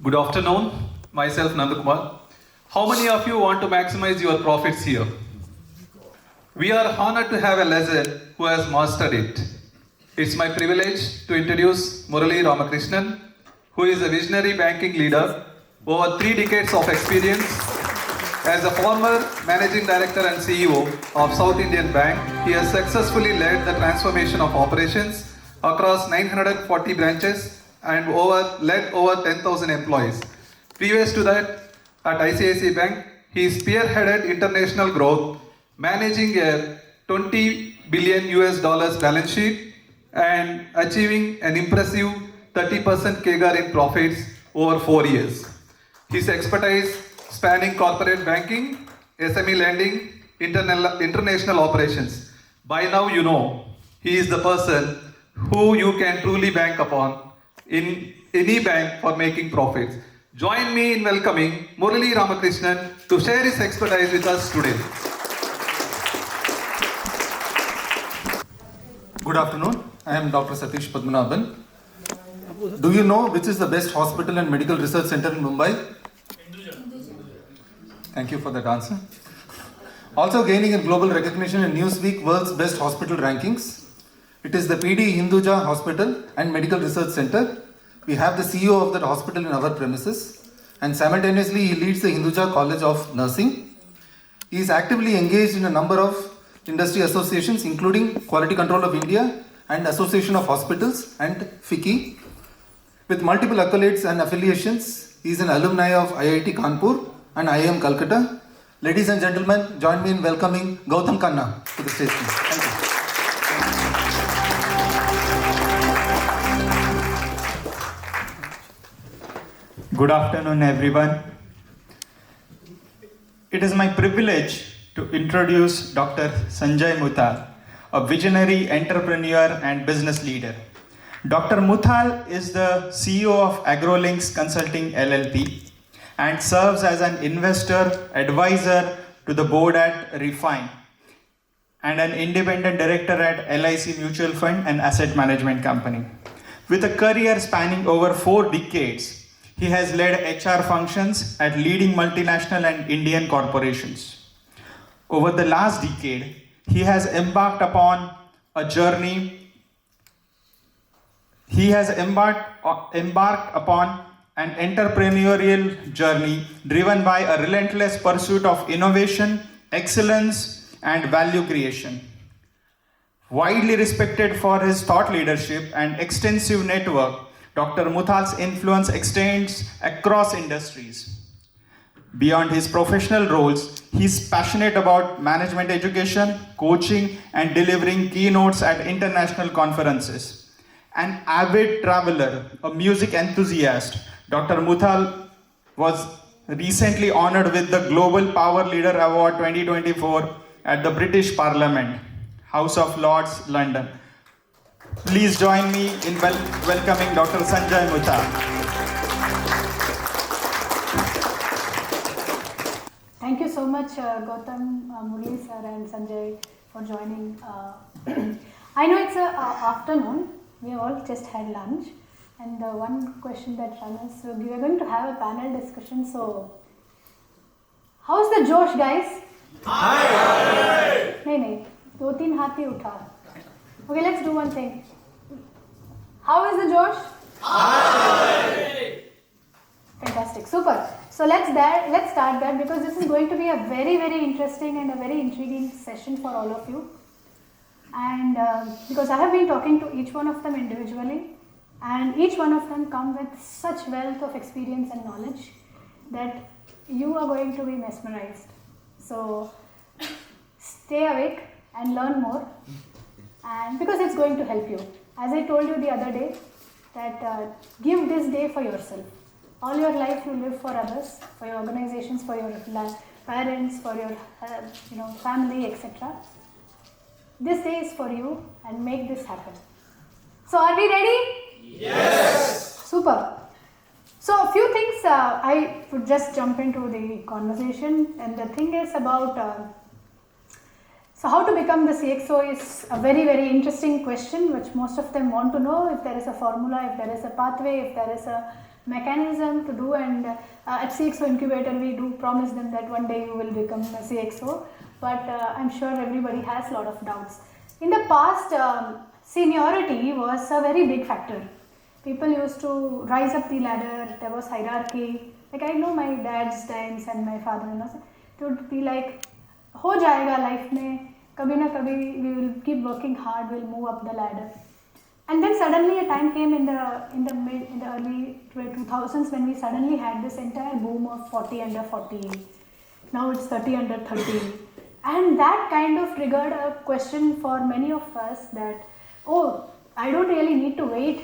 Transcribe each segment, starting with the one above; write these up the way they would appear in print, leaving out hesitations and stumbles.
Good afternoon, myself Nandakumar. How many of you want to maximize your profits here? We are honored to have a legend who has mastered it. It's my privilege to introduce Murali Ramakrishnan, who is a visionary banking leader, over 3 decades of experience. As a former managing director and CEO of South Indian Bank, he has successfully led the transformation of operations across 940 branches and led over 10,000 employees. Previous to that, at ICICI Bank, he spearheaded international growth, managing a 20 billion US dollars balance sheet and achieving an impressive 30% CAGR in profits over 4 years. His expertise spanning corporate banking, SME lending, international operations. By now you know he is the person who you can truly bank upon in any bank for making profits. Join me in welcoming Murali Ramakrishnan to share his expertise with us today. Good afternoon. I am Dr. Satish Padmanabhan. Do you know which is the best hospital and medical research center in Mumbai? Thank you for that answer. Also gaining in global recognition in Newsweek World's Best Hospital Rankings. It is the PD Hinduja Hospital and Medical Research Center. We have the CEO of that hospital in our premises, and simultaneously he leads the Hinduja College of Nursing. He is actively engaged in a number of industry associations including Quality Control of India and Association of Hospitals and FICCI. With multiple accolades and affiliations, he is an alumni of IIT Kanpur and IIM Calcutta. Ladies and gentlemen, join me in welcoming Gautam Khanna to the stage. Thank you. Good afternoon, everyone. It is my privilege to introduce Dr. Sanjay Muthal, a visionary entrepreneur and business leader. Dr. Muthal is the CEO of AgroLinks Consulting LLP and serves as an investor advisor to the board at Refine and an independent director at LIC Mutual Fund and Asset Management Company. With a career spanning over 4 decades, he has led HR functions at leading multinational and Indian corporations. Over the last decade, he has embarked upon a journey. He has embarked upon an entrepreneurial journey driven by a relentless pursuit of innovation, excellence, and value creation. Widely respected for his thought leadership and extensive network, Dr. Muthal's influence extends across industries. Beyond his professional roles, he is passionate about management education, coaching, and delivering keynotes at international conferences. An avid traveler, a music enthusiast, Dr. Muthal was recently honored with the Global Power Leader Award 2024 at the British Parliament, House of Lords, London. Please join me in welcoming Dr. Sanjay Muthal. Thank you so much, Gautam, Murali sir and Sanjay for joining. I know it's afternoon. We have all just had lunch. And the one question that runs, so we are going to have a panel discussion. So, how's the Josh, guys? Hi! No, 2-3 हाथ ही उठा. Okay, let's do one thing. How is the Josh? Hi! Fantastic, super. So let's start that because this is going to be a very, very interesting and a very intriguing session for all of you. And because I have been talking to each one of them individually, and each one of them come with such wealth of experience and knowledge that you are going to be mesmerized. So stay awake and learn more, and because it's going to help you. As I told you the other day, that give this day for yourself. All your life you live for others, for your organizations, for your parents, for your family, etc. This day is for you, and make this happen. So are we ready? Yes! Super. So a few things, I would just jump into the conversation, and the thing is about so how to become the CXO is a very, very interesting question which most of them want to know if there is a formula, if there is a pathway, if there is a mechanism to do, and at CXO Incubator we do promise them that one day you will become a CXO, but I'm sure everybody has a lot of doubts. In the past, seniority was a very big factor. People used to rise up the ladder, there was hierarchy. Like I know my dad's times and my father-in-law, it would be like, ho jayega life mein, kabhi na kabhi we will keep working hard, we'll move up the ladder. And then suddenly a time came in the early 2000s when we suddenly had this entire boom of 40 under 40. Now it's 30 under 30. And that kind of triggered a question for many of us that, oh, I don't really need to wait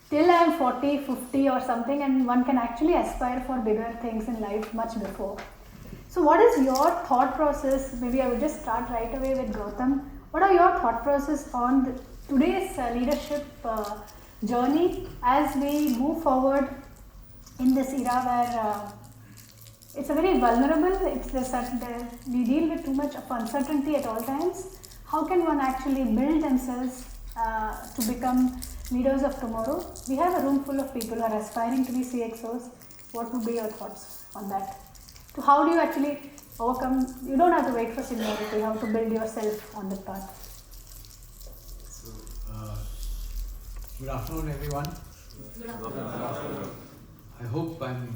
till I am 40, 50 or something, and one can actually aspire for bigger things in life much before. So what is your thought process? Maybe I will just start right away with Gautam. What are your thought process on today's leadership journey as we move forward in this era where it's a very vulnerable, we deal with too much of uncertainty at all times. How can one actually build themselves to become leaders of tomorrow? We have a room full of people who are aspiring to be CXOs. What would be your thoughts on that? So how do you actually overcome, you don't have to wait for seniority, how to build yourself on that path? So, good afternoon everyone. Good afternoon. I hope I'm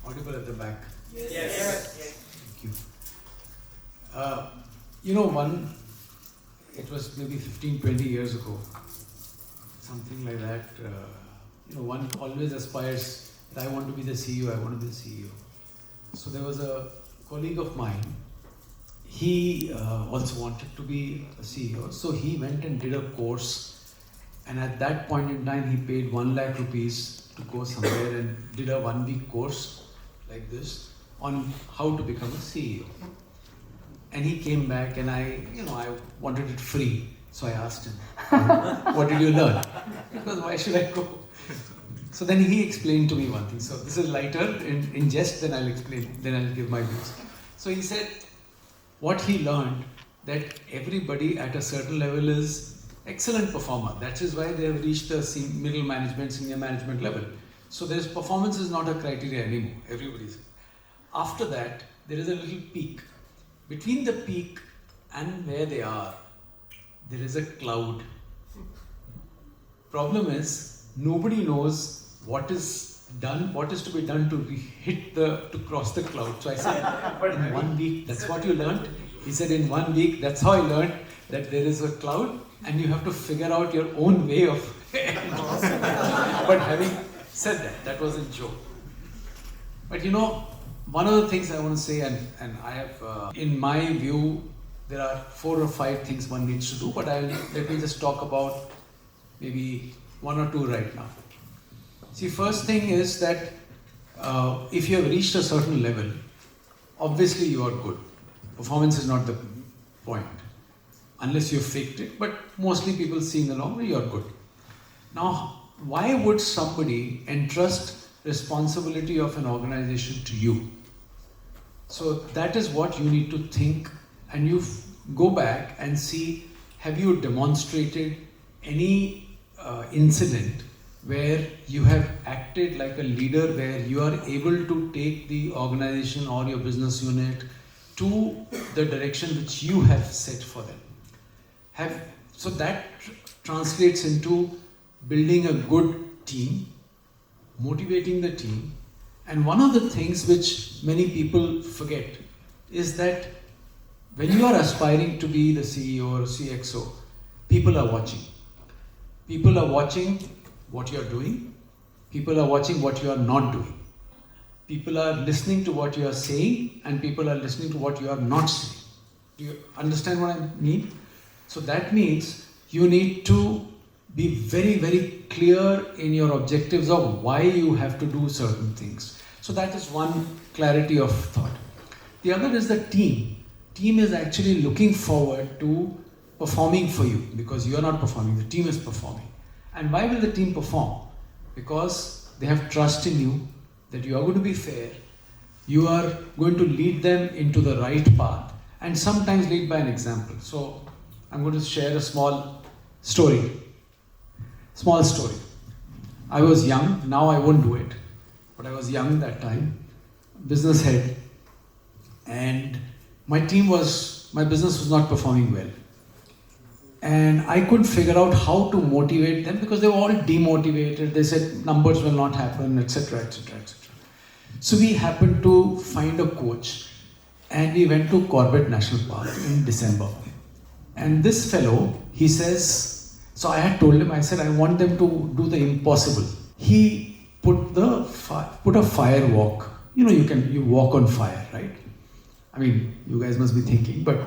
audible at the back. Yes. Thank you. It was maybe 15-20 years ago, something like that. One always aspires that I want to be the CEO, I want to be the CEO. So there was a colleague of mine, he also wanted to be a CEO, so he went and did a course, and at that point in time he paid 1 lakh rupees to go somewhere and did a 1-week course like this on how to become a CEO. And he came back and I wanted it free. So I asked him, what did you learn? Because why should I go? So then he explained to me one thing. So this is lighter in jest, then I'll explain, then I'll give my views. So he said, what he learned, that everybody at a certain level is excellent performer. That is why they have reached the middle management, senior management level. So performance is not a criteria anymore, everybody's. After that, there is a little peak. Between the peak and where they are, there is a cloud. Problem is, nobody knows what is to be done to cross the cloud. So I said, in 1 week, that's what you learned? He said, in 1 week, that's how I learned that there is a cloud and you have to figure out your own way of But having said that was a joke. But one of the things I want to say, and I have, in my view, there are 4 or 5 things one needs to do, but let me just talk about maybe 1 or 2 right now. See, first thing is that if you have reached a certain level, obviously you are good. Performance is not the point, unless you faked it, but mostly people see in the long run you are good. Now, why would somebody entrust responsibility of an organization to you? So that is what you need to think, and you go back and see, have you demonstrated any incident where you have acted like a leader, where you are able to take the organization or your business unit to the direction which you have set for them. So that translates into building a good team, motivating the team. And one of the things which many people forget is that when you are aspiring to be the CEO or CXO, people are watching. People are watching what you are doing. People are watching what you are not doing. People are listening to what you are saying, and people are listening to what you are not saying. Do you understand what I mean? So that means you need to be very, very clear in your objectives of why you have to do certain things. So that is one clarity of thought. The other is the team. Team is actually looking forward to performing for you, because you are not performing, the team is performing. And why will the team perform? Because they have trust in you, that you are going to be fair, you are going to lead them into the right path, and sometimes lead by an example. So I'm going to share a small story. I was young, now I won't do it. But I was young that time, business head. And my business was not performing well. And I couldn't figure out how to motivate them because they were all demotivated. They said numbers will not happen, etc., etc., etc. So we happened to find a coach and we went to Corbett National Park in December. And this fellow, he says, so I had told him, I said, I want them to do the impossible. He put a fire walk. You know, you walk on fire, right? I mean, you guys must be thinking, but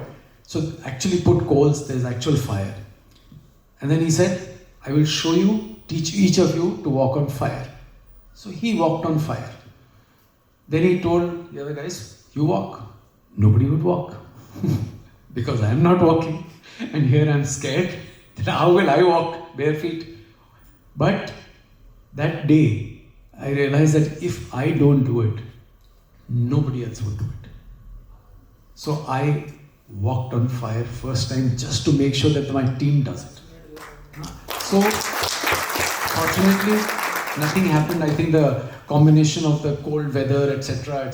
so actually put coals, there's actual fire. And then he said, I will teach each of you to walk on fire. So he walked on fire. Then he told the other guys, you walk. Nobody would walk because I am not walking. And here I'm scared. How will I walk bare feet? But that day, I realized that if I don't do it, nobody else would do it. So I walked on fire first time just to make sure that my team does it. So, fortunately, nothing happened. I think the combination of the cold weather, etc.,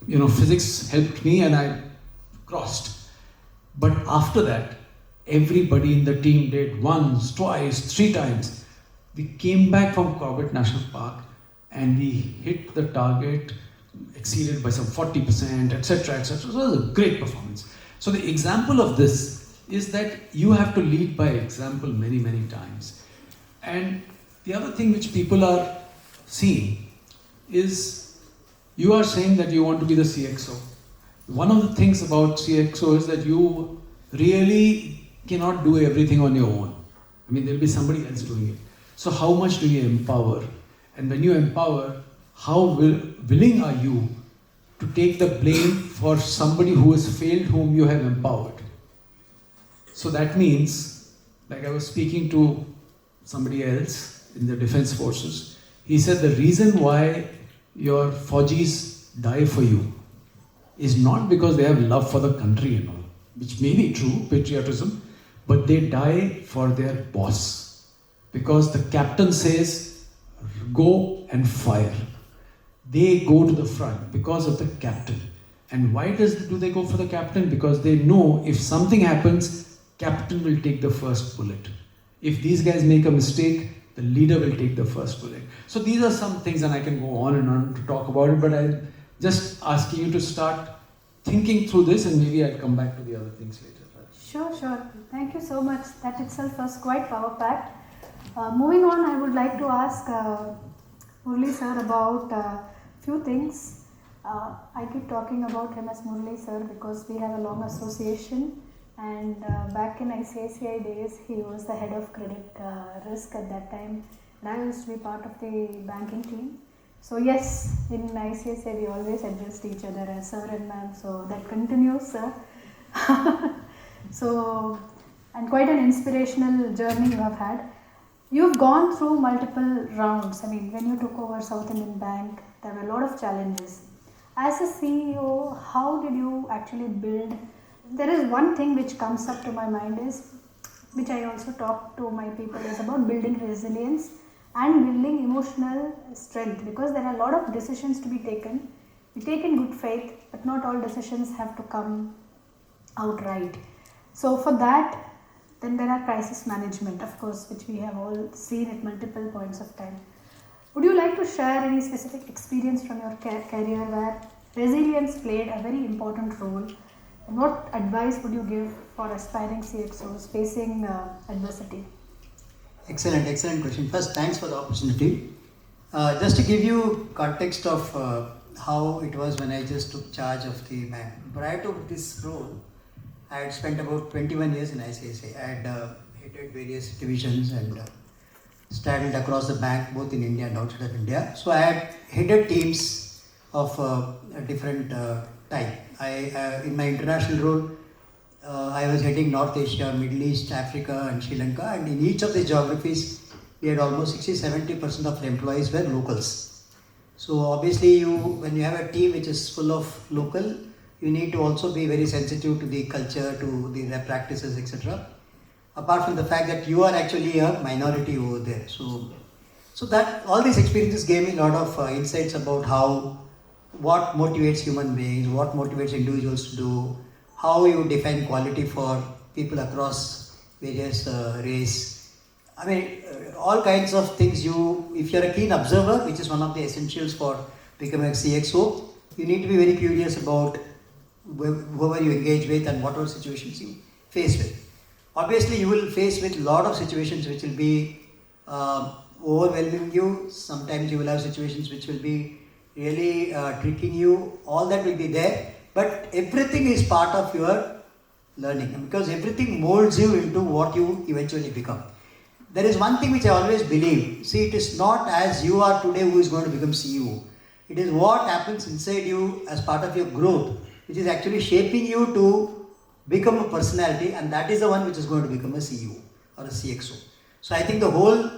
physics helped me and I crossed. But after that, everybody in the team did once, twice, 3 times. We came back from Corbett National Park and we hit the target, exceeded by some 40%, etc., etc. So it was a great performance. So the example of this is that you have to lead by example many, many times. And the other thing which people are seeing is you are saying that you want to be the CXO. One of the things about CXO is that you really cannot do everything on your own. I mean, there will be somebody else doing it. So how much do you empower? And when you empower, how willing are you to take the blame for somebody who has failed, whom you have empowered? So that means, like I was speaking to somebody else in the defense forces, he said the reason why your Faujis die for you is not because they have love for the country and all, which may be true, patriotism, but they die for their boss. Because the captain says, go and fire. They go to the front because of the captain. And why do they go for the captain? Because they know if something happens, captain will take the first bullet. If these guys make a mistake, the leader will take the first bullet. So these are some things, and I can go on and on to talk about it, but I'm just asking you to start thinking through this, and maybe I'll come back to the other things later. Sure. Thank you so much. That itself was quite power-packed. Moving on, I would like to ask Murli sir about few things. I keep talking about him as Murli sir because we have a long association, and back in ICICI days, he was the head of credit risk at that time, and I used to be part of the banking team. So yes, in ICICI we always addressed each other as sir and ma'am, so that continues, sir. So, and quite an inspirational journey you have had. You've gone through multiple rounds. I mean, when you took over South Indian Bank, there were a lot of challenges. As a CEO, how did you actually build? There is one thing which comes up to my mind is, which I also talk to my people, is about building resilience and building emotional strength, because there are a lot of decisions to be taken. We take in good faith, but not all decisions have to come out right. So for that, then there are crisis management, of course, which we have all seen at multiple points of time. Would you like to share any specific experience from your career where resilience played a very important role? And what advice would you give for aspiring CXOs facing adversity? Excellent question. First, thanks for the opportunity. Just to give you context of how it was when I just took charge of the bank. Prior to this role, I had spent about 21 years in ICICI. I had headed various divisions and straddled across the bank, both in India and outside of India. So I had headed teams of a different type. In my international role, I was heading North Asia, Middle East, Africa and Sri Lanka, and in each of the geographies, we had almost 60-70% of the employees were locals. So obviously, when you have a team which is full of local, you need to also be very sensitive to the culture, to their practices, etc. Apart from the fact that you are actually a minority over there. So So that all these experiences gave me a lot of insights about what motivates human beings, what motivates individuals to do, how you define quality for people across various race. I mean, all kinds of things. If you're a keen observer, which is one of the essentials for becoming a CXO, you need to be very curious about whoever you engage with and whatever situations you face with. Obviously, you will face with a lot of situations which will be overwhelming you. Sometimes you will have situations which will be really tricking you. All that will be there, but everything is part of your learning, because everything molds you into what you eventually become. There is one thing which I always believe. See, it is not as you are today who is going to become CEO. It is what happens inside you as part of your growth, which is actually shaping you to become a personality, and that is the one which is going to become a CEO or a CXO. So I think the whole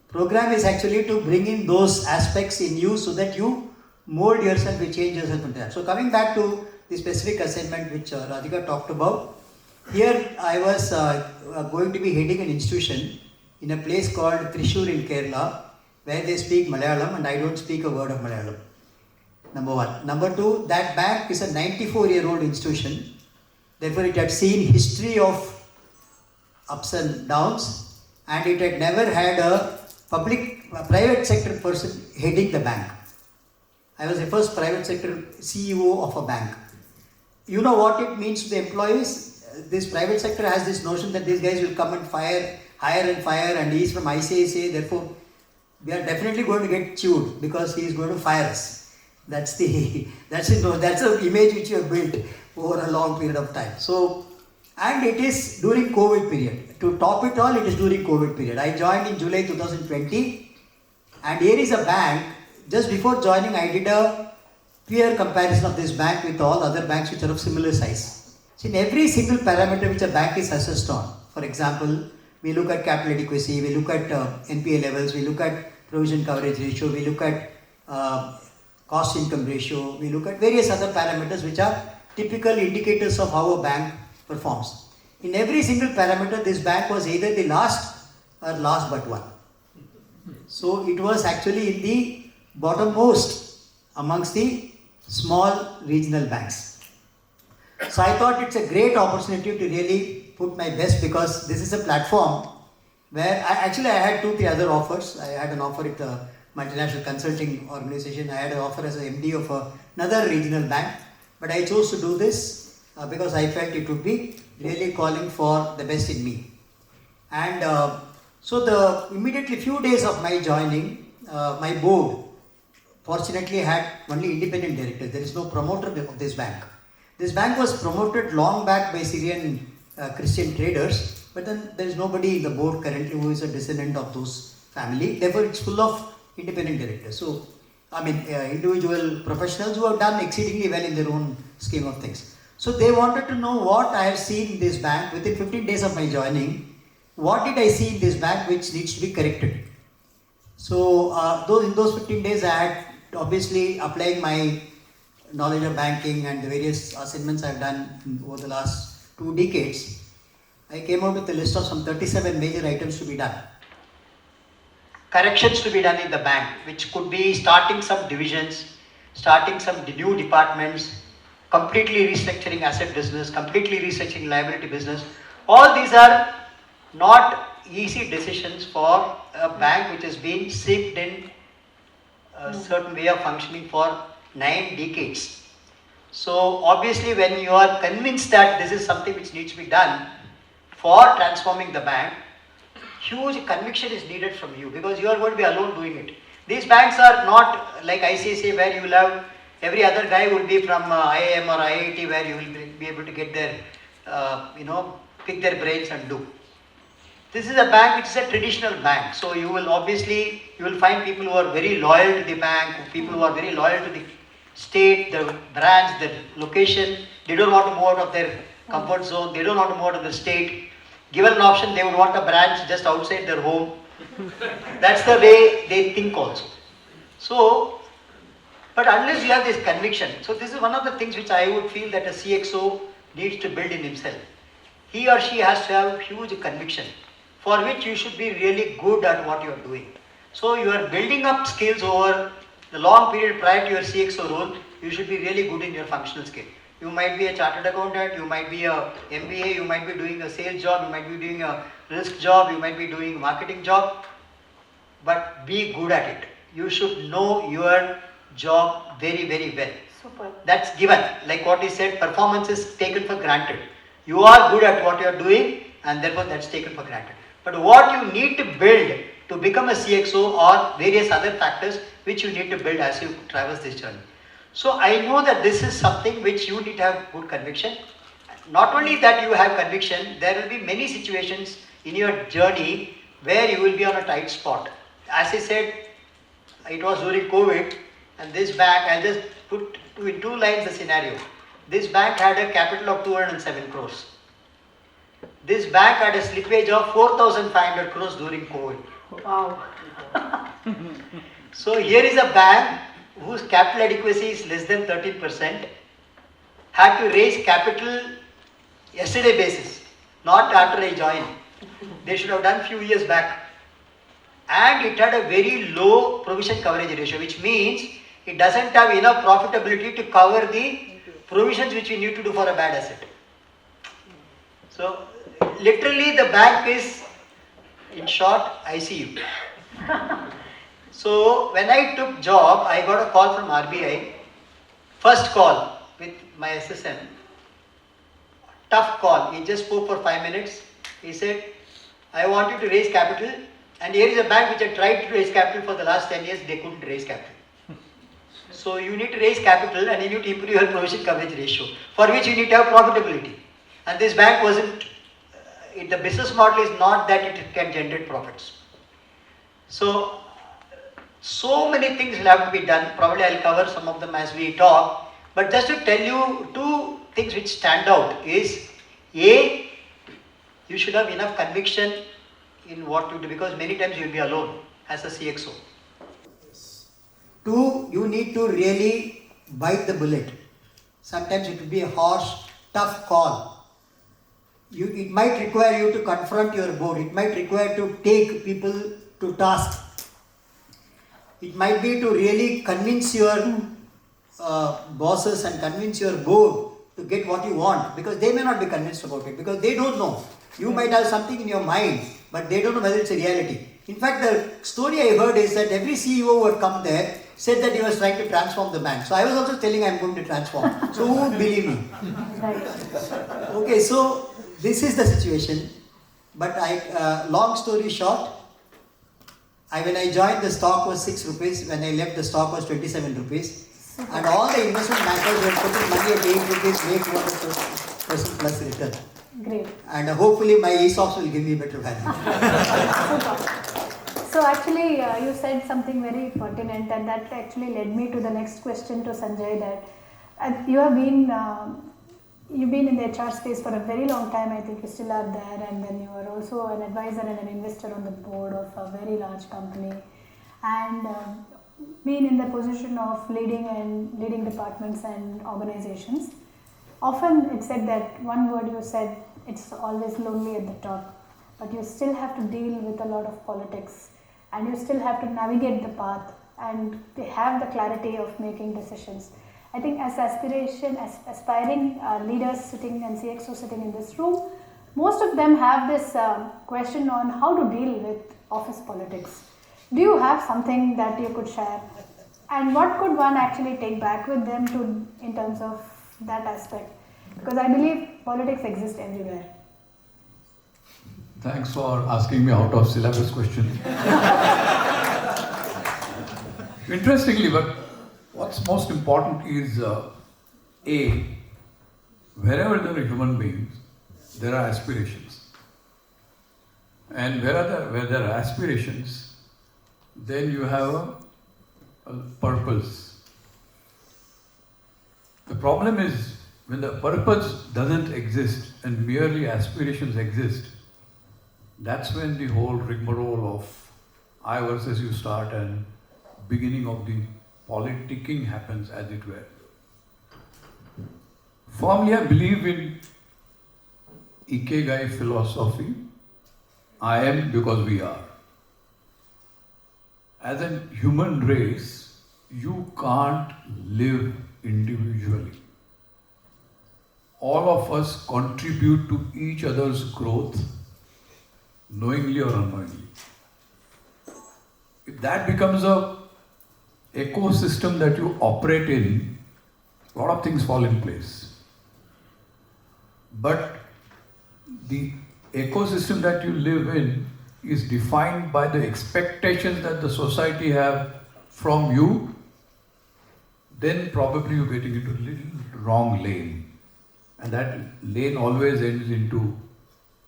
program is actually to bring in those aspects in you so that you mold yourself, you change yourself into that. So coming back to the specific assignment which Radhika talked about, here I was going to be heading an institution in a place called Thrissur in Kerala, where they speak Malayalam and I don't speak a word of Malayalam. Number one. Number two, that bank is a 94-year-old institution. Therefore, it had seen history of ups and downs, and it had never had a private sector person heading the bank. I was the first private sector CEO of a bank. You know what it means to the employees? This private sector has this notion that these guys will come and hire and fire, and he is from ICICI, therefore we are definitely going to get chewed because he is going to fire us. That's the image which you have built over a long period of time. So, and it is during COVID period. To top it all, it is during COVID period. I joined in July 2020, and here is a bank. Just before joining, I did a peer comparison of this bank with all other banks which are of similar size. So in every single parameter which a bank is assessed on, for example, we look at capital adequacy, we look at NPA levels, we look at provision coverage ratio, we look at cost income ratio, we look at various other parameters which are typical indicators of how a bank performs. In every single parameter, this bank was either the last or last but one. So it was actually in the bottommost amongst the small regional banks. So I thought it's a great opportunity to really put my best, because this is a platform where I had 2-3 other offers. I had an offer with a multinational consulting organization. I had an offer as an MD of another regional bank, but I chose to do this because I felt it would be really calling for the best in me. And so the immediately few days of my joining, my board fortunately had only independent directors. There is no promoter of this bank. This bank was promoted long back by Syrian Christian traders, but then there is nobody in the board currently who is a descendant of those family. Therefore, it's full of independent directors. So, individual professionals who have done exceedingly well in their own scheme of things. So they wanted to know what I have seen in this bank within 15 days of my joining. What did I see in this bank which needs to be corrected? So in those 15 days, I had obviously applying my knowledge of banking and the various assignments I've done over the last 2 decades. I came out with a list of some 37 major items to be done. Corrections to be done in the bank, which could be starting some divisions, starting some new departments, completely restructuring asset business, completely restructuring liability business. All these are not easy decisions for a bank which has been steeped in a certain way of functioning for 9 decades. So obviously when you are convinced that this is something which needs to be done for transforming the bank, huge conviction is needed from you, because you are going to be alone doing it. These banks are not like ICICI, where you will have every other guy will be from IIM or IIT, where you will be able to get their, pick their brains and do. This is a bank which is a traditional bank. So you will find people who are very loyal to the bank, people who are very loyal to the state, the branch, the location. They don't want to move out of their comfort zone. They don't want to move out of the state. Given an option, they would want a branch just outside their home. That's the way they think also. So, but unless you have this conviction, so this is one of the things which I would feel that a CXO needs to build in himself. He or she has to have huge conviction, for which you should be really good at what you are doing. So you are building up skills over the long period prior to your CXO role. You should be really good in your functional skill. You might be a chartered accountant, you might be a MBA, you might be doing a sales job, you might be doing a risk job, you might be doing a marketing job, but be good at it. You should know your job very, very well. Super. That's given. Like what he said, performance is taken for granted. You are good at what you are doing and therefore that's taken for granted. But what you need to build to become a CXO or various other factors which you need to build as you traverse this journey. So I know that this is something which you need to have good conviction. Not only that you have conviction, there will be many situations in your journey where you will be on a tight spot. As I said, it was during COVID and this bank, I'll just put in 2 lines the scenario. This bank had a capital of 207 crores. This bank had a slippage of 4,500 crores during COVID. Wow. So here is a bank whose capital adequacy is less than 13%, had to raise capital yesterday basis, not after I joined. They should have done few years back. And it had a very low provision coverage ratio, which means it doesn't have enough profitability to cover the provisions which we need to do for a bad asset. So literally the bank is, in short, ICU. So when I took job, I got a call from RBI. First call with my SSM. Tough call. He just spoke for 5 minutes. He said, I want you to raise capital. And here is a bank which had tried to raise capital for the last 10 years. They couldn't raise capital. So you need to raise capital and you need to improve your provision coverage ratio, for which you need to have profitability. And this bank wasn't, the business model is not that it can generate profits. So many things will have to be done. Probably I'll cover some of them as we talk. But just to tell you 2 things which stand out is, A, you should have enough conviction in what you do, because many times you will be alone as a CXO. 2, you need to really bite the bullet. Sometimes it will be a harsh, tough call. It might require you to confront your board. It might require to take people to task. It might be to really convince your bosses and convince your board to get what you want, because they may not be convinced about it, because they don't know. You might have something in your mind, but they don't know whether it's a reality. In fact, the story I heard is that every CEO who had come there said that he was trying to transform the bank. So I was also telling I'm going to transform. So who would believe me? Okay, so this is the situation. But long story short, when I joined, the stock was 6 rupees. When I left, the stock was 27 rupees. And all the investment bankers were putting money at 8 rupees, make 200% plus return. Great. And hopefully my ESOPs will give me better value. So actually, you said something very pertinent, and that actually led me to the next question to Sanjay. That you've been in the HR space for a very long time. I think you still are there, and then you are also an advisor and an investor on the board of a very large company, and been in the position of leading departments and organizations. Often it's said that one word you said, it's always lonely at the top, but you still have to deal with a lot of politics, and you still have to navigate the path and have the clarity of making decisions. I think as aspiring leaders sitting and CXO sitting in this room, most of them have this question on how to deal with office politics. Do you have something that you could share? And what could one actually take back with them in terms of that aspect? Because I believe politics exists everywhere. Thanks for asking me out of syllabus question. Interestingly, but what's most important is wherever there are human beings, there are aspirations. And where there are aspirations, then you have a purpose. The problem is when the purpose doesn't exist and merely aspirations exist, that's when the whole rigmarole of I versus you start and beginning of the politicking happens, as it were. Firmly, I believe in Ikigai philosophy. I am because we are. as a human race, you can't live individually. All of us contribute to each other's growth, knowingly or unknowingly. If that becomes a ecosystem that you operate in, a lot of things fall in place. But the ecosystem that you live in is defined by the expectations that the society have from you, then probably you're getting into a little wrong lane. And that lane always ends into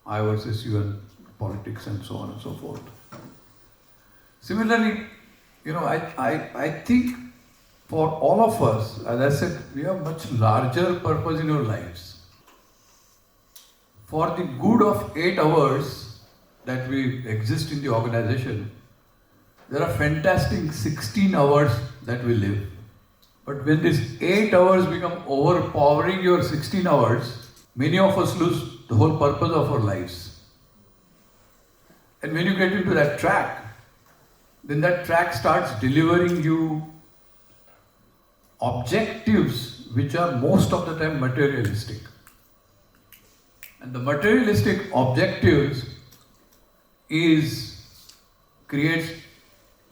I versus you and politics and so on and so forth. Similarly, I think for all of us, as I said, we have much larger purpose in our lives. For the good of 8 hours that we exist in the organization, there are fantastic 16 hours that we live. But when these 8 hours become overpowering your 16 hours, many of us lose the whole purpose of our lives. And when you get into that track, then that track starts delivering you objectives which are most of the time materialistic. And the materialistic objectives creates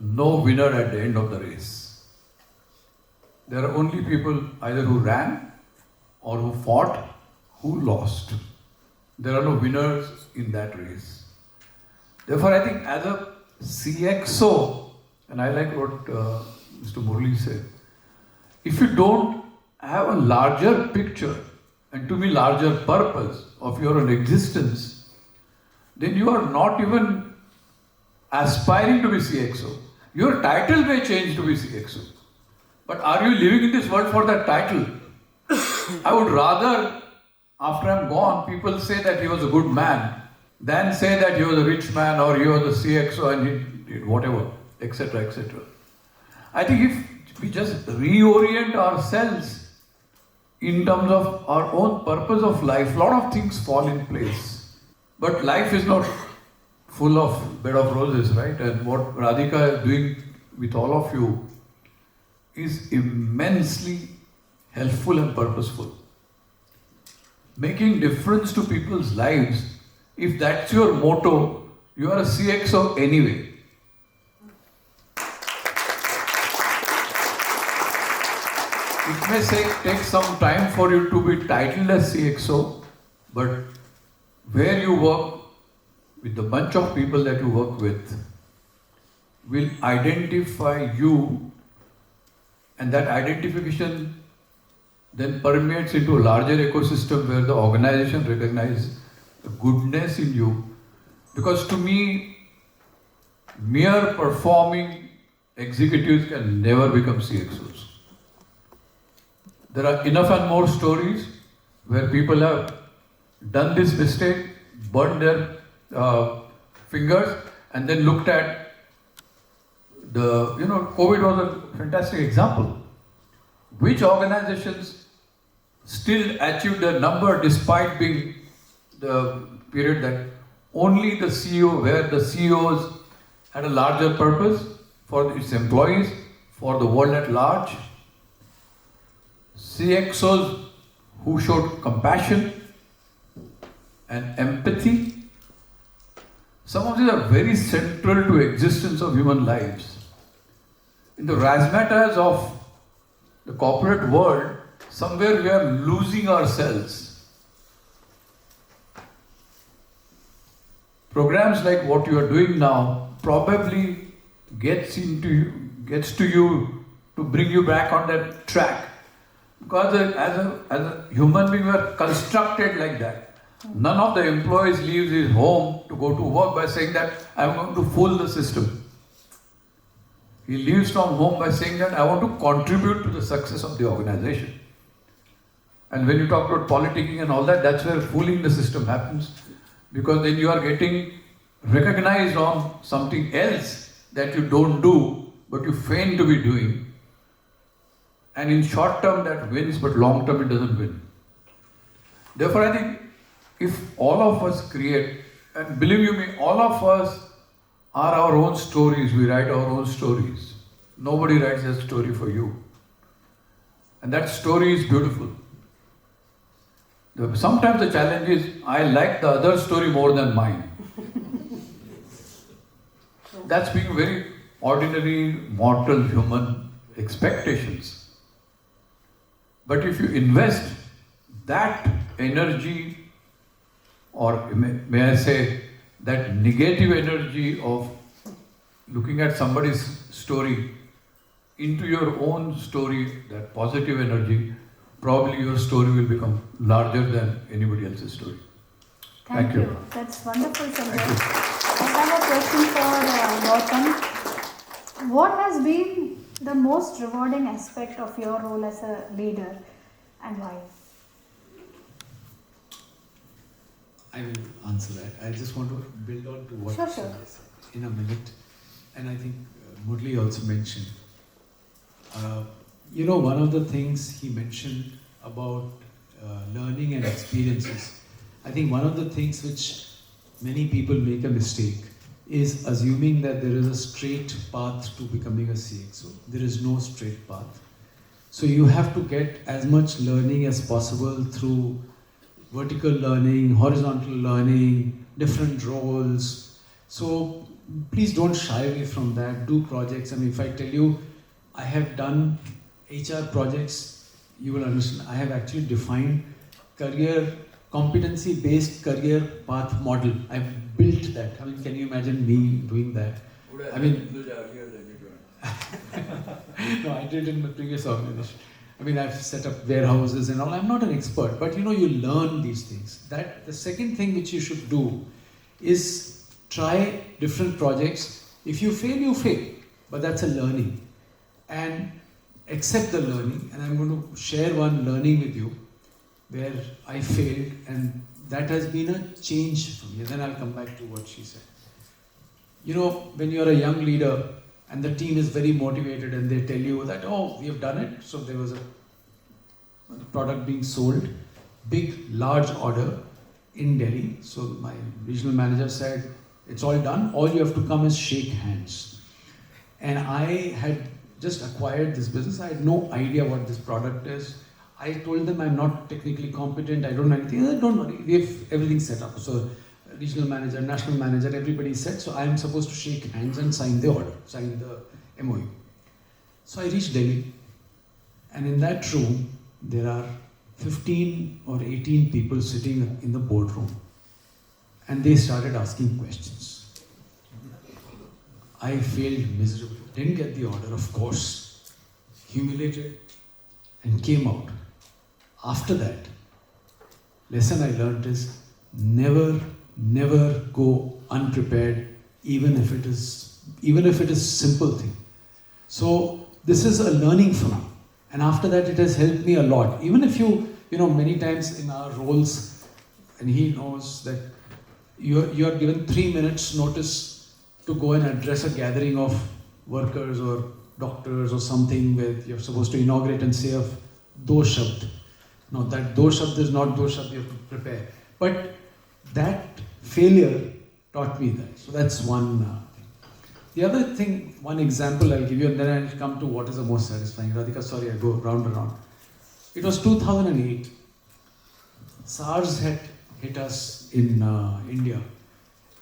no winner at the end of the race. There are only people either who ran or who fought, who lost. There are no winners in that race. Therefore, I think as a CXO, and I like what Mr. Murli said, if you don't have a larger picture and to me larger purpose of your own existence, then you are not even aspiring to be CXO. Your title may change to be CXO. But are you living in this world for that title? I would rather, after I'm gone, people say that he was a good man than say that he was a rich man or he was a CXO and he did whatever, etc., etc. I think if we just reorient ourselves in terms of our own purpose of life, a lot of things fall in place. But life is not full of bed of roses, right? And what Radhika is doing with all of you is immensely helpful and purposeful. Making difference to people's lives, if that's your motto, you are a CXO anyway. It may take some time for you to be titled as CXO, but where you work with the bunch of people that you work with will identify you, and that identification then permeates into a larger ecosystem where the organization recognizes the goodness in you. Because to me, mere performing executives can never become CXOs. There are enough and more stories where people have done this mistake, burned their fingers, and then looked at COVID was a fantastic example. Which organizations still achieved their number despite being the period that only the CEO, where the CEOs had a larger purpose for its employees, for the world at large. CXOs who showed compassion and empathy. Some of these are very central to existence of human lives. In the razzmatazz of the corporate world, somewhere we are losing ourselves. Programs like what you are doing now probably gets to you to bring you back on that track. Because as a human being, we are constructed like that. None of the employees leaves his home to go to work by saying that I'm going to fool the system. He leaves from home by saying that I want to contribute to the success of the organization. And when you talk about politicking and all that, that's where fooling the system happens. Because then you are getting recognized on something else that you don't do, but you feign to be doing. And in short term that wins, but long term it doesn't win. Therefore I think if all of us create, and believe you me, all of us are our own stories. We write our own stories. Nobody writes a story for you. And that story is beautiful. Sometimes the challenge is, I like the other story more than mine. That's being very ordinary, mortal, human expectations. But if you invest that energy, or may I say, that negative energy of looking at somebody's story into your own story, that positive energy, probably your story will become larger than anybody else's story. Thank you. That's wonderful, Sanjay. I have a question for Gautam. What has been the most rewarding aspect of your role as a leader and why? I will answer that. I just want to build on to what Sure. Sanjay said in a minute. And I think Murli also mentioned. One of the things he mentioned about learning and experiences, I think one of the things which many people make a mistake is assuming that there is a straight path to becoming a CXO. There is no straight path. So you have to get as much learning as possible through vertical learning, horizontal learning, different roles. So please don't shy away from that. Do projects. I mean, if I tell you, I have done HR projects, you will understand. I have actually defined competency-based career path model. I've built that. I mean, can you imagine me doing that? I mean, no, I did it in my previous organization. I mean, I've set up warehouses and all. I'm not an expert, but you learn these things. That the second thing which you should do is try different projects. If you fail, you fail, but that's a learning. And accept the learning. And I'm going to share one learning with you where I failed, and that has been a change for me. Then I'll come back to what she said. When you're a young leader and the team is very motivated and they tell you that, oh, we have done it. So there was a product being sold, large order in Delhi. So my regional manager said, it's all done. All you have to come is shake hands. And I had just acquired this business. I had no idea what this product is. I told them I'm not technically competent, I don't know anything. Don't worry, we have everything set up. So regional manager, national manager, everybody said, so I am supposed to shake hands and sign the order, sign the MOU. So I reached Delhi, and in that room, there are 15 or 18 people sitting in the boardroom, and they started asking questions. I failed miserably, didn't get the order, of course, humiliated, and came out. After that, lesson I learned is never go unprepared, even if it is simple thing. So this is a learning for me, and after that it has helped me a lot. Even if many times in our roles, and he knows that you are given 3 minutes notice to go and address a gathering of workers or doctors or something where you're supposed to inaugurate and say of do shabd. No, that do shabd is not do shabd, you have to prepare. But that failure taught me that. So that's one thing. The other thing, one example I'll give you, and then I'll come to what is the most satisfying. Radhika, sorry, I go round and round. It was 2008. SARS had hit us in India.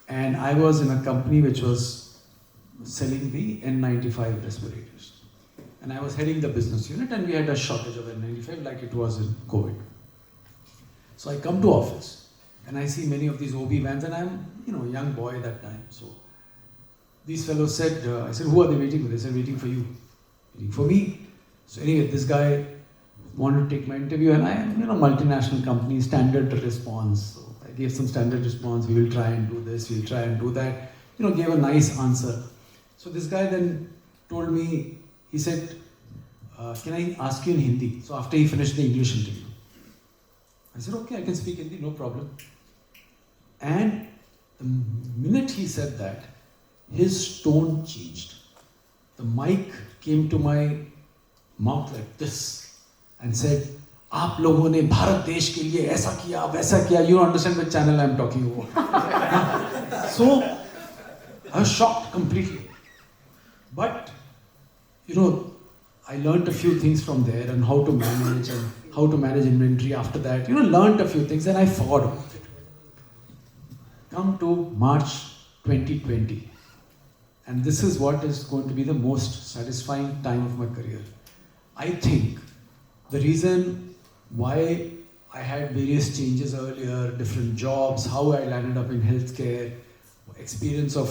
And I was in a company which was selling the N95 respirators. And I was heading the business unit, and we had a shortage of N95 like it was in COVID. So I come to office, and I see many of these OB vans, and I'm a young boy that time. So these fellows said, I said, who are they waiting for? They said, waiting for you. Waiting for me. So anyway, this guy wanted to take my interview, and I am, multinational company, standard response. So I gave some standard response. We will try and do this, we'll try and do that. Gave a nice answer. So this guy then told me, he said, can I ask you in Hindi? So after he finished the English interview. I said, okay, I can speak Hindi, no problem. And the minute he said that, his tone changed. The mic came to my mouth like this and said, आप लोगों ने भारत देश के लिए ऐसा किया, वैसा किया. You don't understand which channel I'm talking about. So I was shocked completely. But, I learned a few things from there and how to manage inventory after that. Learned a few things and I forgot about it. Come to March 2020. And this is what is going to be the most satisfying time of my career. I think the reason why I had various changes earlier, different jobs, how I landed up in healthcare, experience of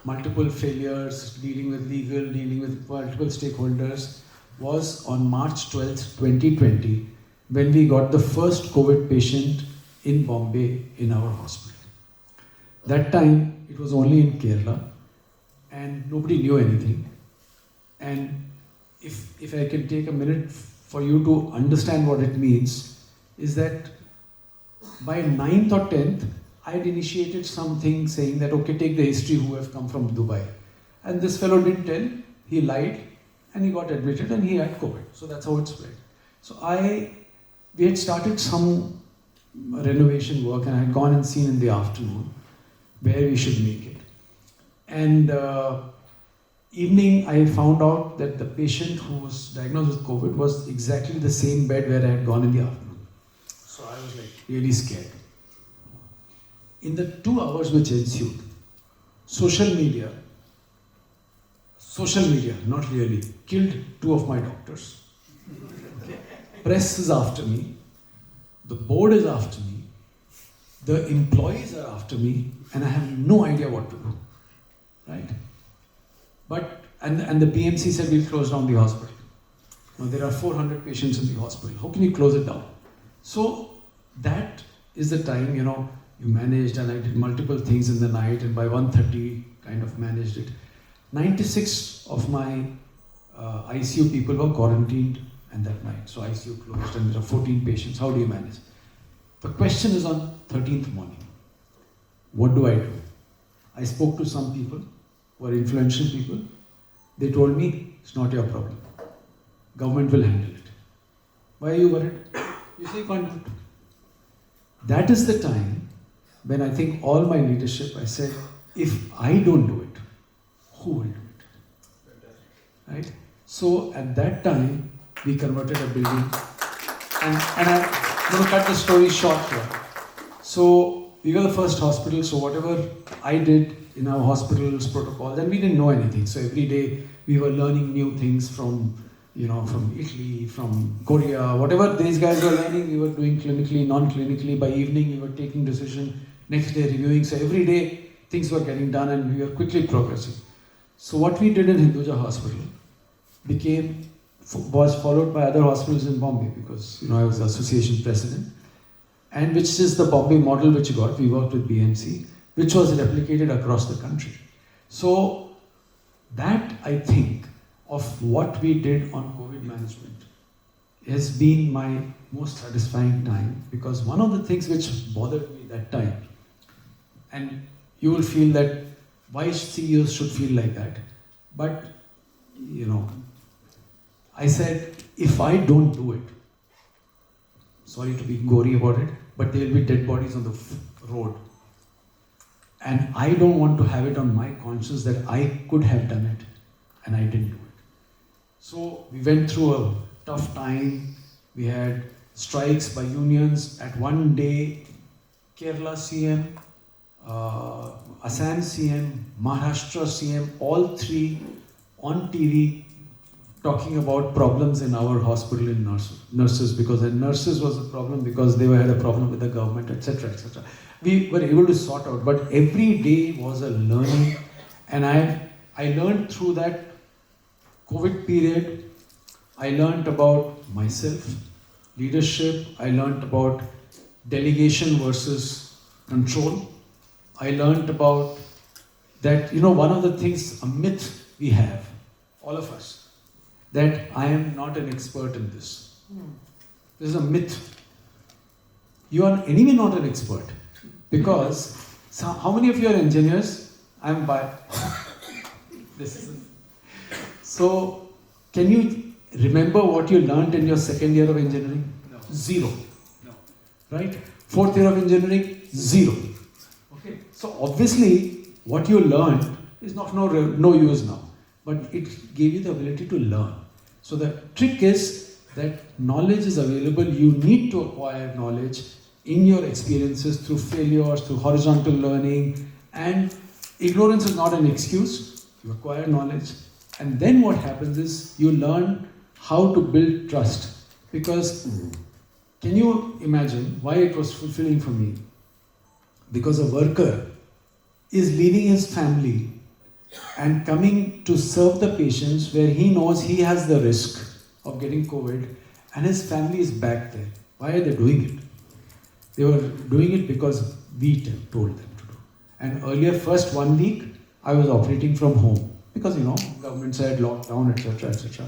multiple failures, dealing with legal, dealing with multiple stakeholders, was on March 12th, 2020, when we got the first COVID patient in Bombay in our hospital. That time, it was only in Kerala, and nobody knew anything. And if I can take a minute for you to understand what it means, is that by 9th or 10th, I had initiated something saying that, okay, take the history who have come from Dubai. And this fellow didn't tell, he lied, and he got admitted and he had COVID. So that's how it spread. So we had started some renovation work and I had gone and seen in the afternoon where we should make it. And evening, I found out that the patient who was diagnosed with COVID was exactly the same bed where I had gone in the afternoon. So I was like really scared. In the 2 hours which ensued, social media, not really, killed 2 of my doctors. Press is after me, the board is after me, the employees are after me, and I have no idea what to do. Right? But, and the BMC said we'll close down the hospital. Now there are 400 patients in the hospital. How can you close it down? So that is the time, you managed, and I did multiple things in the night, and by 1:30 kind of managed it. 96 of my ICU people were quarantined and that night. So ICU closed and there are 14 patients. How do you manage? The question is on 13th morning. What do I do? I spoke to some people who are influential people. They told me, it's not your problem. Government will handle it. Why are you worried? You say you can't do it. That is the time when I think all my leadership, I said, if I don't do it, who will do it? Right? So at that time, we converted a building. And I'm going to cut the story short here. So we were the first hospital, so whatever I did in our hospital's protocols, and we didn't know anything. So every day we were learning new things from Italy, from Korea, whatever these guys were learning, we were doing clinically, non-clinically. By evening, we were taking decision, next day reviewing. So every day things were getting done and we were quickly progressing. So what we did in Hinduja Hospital was followed by other hospitals in Bombay, because I was the association president, and which is the Bombay model which we worked with BMC, which was replicated across the country. So that, I think, of what we did on COVID management has been my most satisfying time, because one of the things which bothered me that time, and you will feel that why CEOs should feel like that, but I said, if I don't do it, sorry to be gory about it, but there will be dead bodies on the road. And I don't want to have it on my conscience that I could have done it and I didn't do it. So we went through a tough time. We had strikes by unions. At one day, Kerala CM, Assam CM, Maharashtra CM, all three on TV talking about problems in our hospital in nurses, because the nurses was a problem because they had a problem with the government, etc., etc. We were able to sort out, but every day was a learning, and I learned through that COVID period. I learned about myself, leadership. I learned about delegation versus control. I learned about that, one of the things, a myth we have, all of us, that I am not an expert in this. This is a myth. You are anyway not an expert, because how many of you are engineers? I'm by. This is. So, can you remember what you learned in your second year of engineering? No. Zero. No. Right? Fourth year of engineering? Zero. Okay. So obviously, what you learned is no use now. But it gave you the ability to learn. So the trick is that knowledge is available. You need to acquire knowledge in your experiences through failures, through horizontal learning, and ignorance is not an excuse. You acquire knowledge, and then what happens is you learn how to build trust. Because can you imagine why it was fulfilling for me? Because a worker is leaving his family and coming to serve the patients where he knows he has the risk of getting COVID and his family is back there. Why are they doing it? They were doing it because we told them to do. And earlier, first 1 week, I was operating from home because, government said lockdown, etc., etc.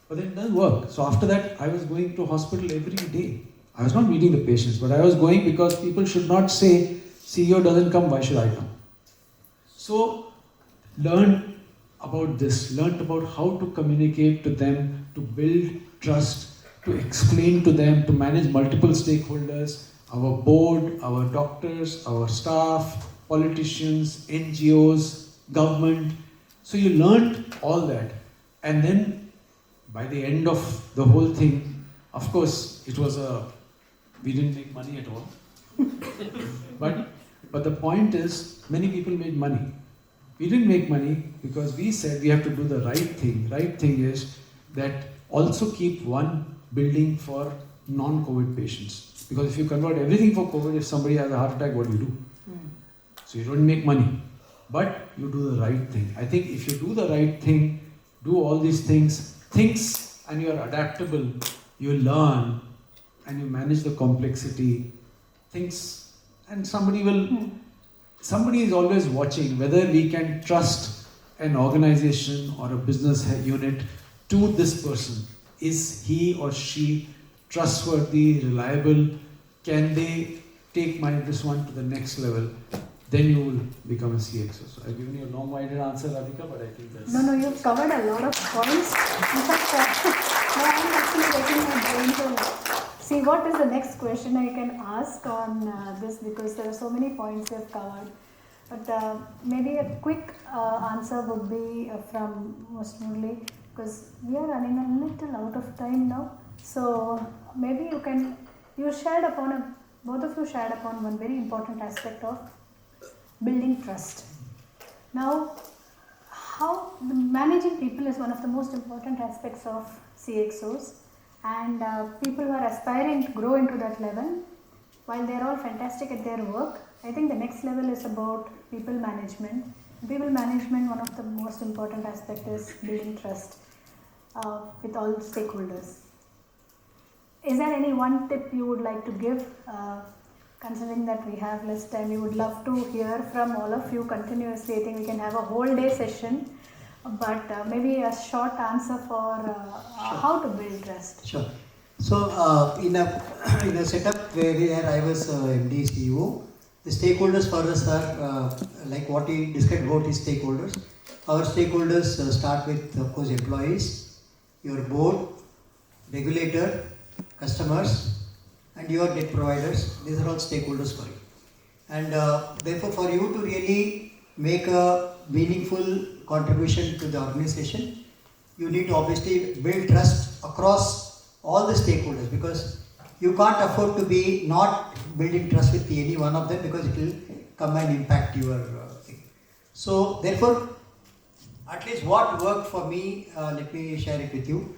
But then it doesn't work. So after that, I was going to hospital every day. I was not meeting the patients, but I was going because people should not say, CEO doesn't come, why should I come? So learned about this, learned about how to communicate to them, to build trust, to explain to them, to manage multiple stakeholders, our board, our doctors, our staff, politicians, NGOs, government. So you learned all that. And then by the end of the whole thing, of course, we didn't make money at all. But the point is, many people made money. We didn't make money because we said we have to do the right thing. Right thing is that also keep one building for non-COVID patients. Because if you convert everything for COVID, if somebody has a heart attack, what do you do? So you don't make money, but you do the right thing. I think if you do the right thing, do all these things, and you are adaptable, you learn, and you manage the complexity, things, and somebody is always watching whether we can trust an organization or a business unit to this person. Is he or she trustworthy, reliable? Can they take this one to the next level? Then you will become a CXO. So I've given you a long-winded answer, Radhika, but I think that's... No, you've covered a lot of points. In fact, I'm actually getting my brain to see what is the next question I can ask on this, because there are so many points you've covered. But maybe a quick answer would be from Mr. Murli, because we are running a little out of time now. So maybe both of you shared upon one very important aspect of building trust. Now, how managing people is one of the most important aspects of CXOs, and people who are aspiring to grow into that level, while they're all fantastic at their work, I think the next level is about people management. People management, one of the most important aspects is building trust with all stakeholders. Is there any one tip you would like to give? Considering that we have less time, we would love to hear from all of you continuously. I think we can have a whole day session, but maybe a short answer for how to build trust. Sure. So in a setup where I was MD CEO, the stakeholders for us are like what he described about his stakeholders. Our stakeholders start with, of course, employees, your board, regulator, customers, and your debt providers. These are all stakeholders for you. And therefore, for you to really make a meaningful contribution to the organization, you need to obviously build trust across all the stakeholders, because you can't afford to be not building trust with any one of them, because it will come and impact your thing. So therefore, at least what worked for me, let me share it with you.